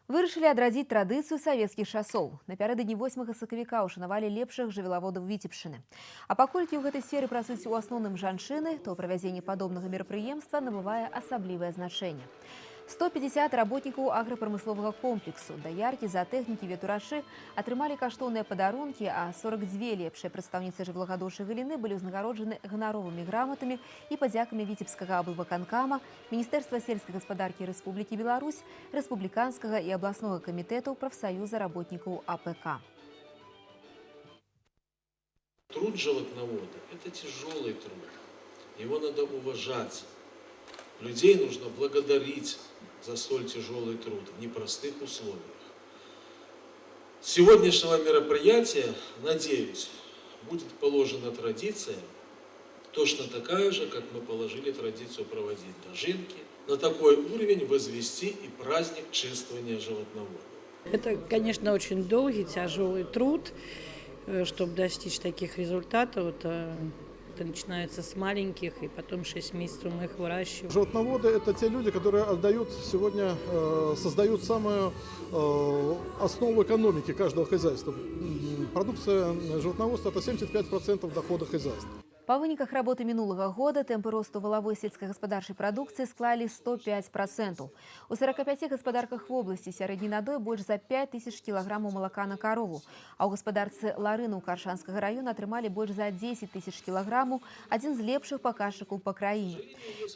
Вырашылі адрадзіць традыцыю савецкіх часоў. Напярэдадні 8 сакавіка ўшанавалі лепшых жывёлаводаў Віцебшчыны. А паколькі ў гэтай сферы працуюць у асноўным жанчыны, то правядзенне падобнага мерапрыемства набывае асаблівае значэнне. 150 работнікаў аграпрамысловага комплексу, даяркі, заатэхнікі, ветурачы атрымалі каштоўныя падарункі, а 42 лепшыя прадстаўніцы жывёлагадоўчай галіны былі ўзнагароджаны ганаровымі граматамі і падзякамі Віцебскага аблвыканкама, Міністэрства сельскай гаспадаркі Рэспублікі Беларусь, Рэспубліканскага і абласнога камітэтаў прафсаюза работнікаў АПК. Труд животновода – это тяжелый труд. Его надо уважать. Людей нужно благодарить за столь тяжелый труд в непростых условиях. С сегодняшнего мероприятия, надеюсь, будет положена традиция, точно такая же, как мы положили традицию проводить дожинки, на такой уровень возвести и праздник чествования животновода. Это, конечно, очень долгий, тяжелый труд, чтобы достичь таких результатов. Это начинается с маленьких, и потом 6 месяцев мы их выращиваем. Животноводы – это те люди, которые отдают сегодня, создают самую основу экономики каждого хозяйства. Продукция животноводства – это 75% дохода хозяйства. Па выніках работы мінулага года тэмпы росту валавой сельскагаспадарчай прадукцыі склалі 105%. У 45 гаспадарках вобласці сярэдні надой больш за 5000 кілаграмаў малака на карову, а ў гаспадарцы Ларыну Каршанскага района атрымалі больш за 10 000 кілаграмаў, адзін з лепшых паказчыкаў па краіне.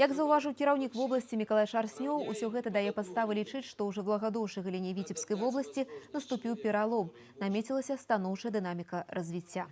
Як заўважыў кіраўнік вобласці Мікалай Шарснёў, усё гэта дае падставы лічыць, што ў жывёлагадоўчай галіне Віцебскай вобласці наступіў пералом, намецілася станоўчая дынаміка развіцця.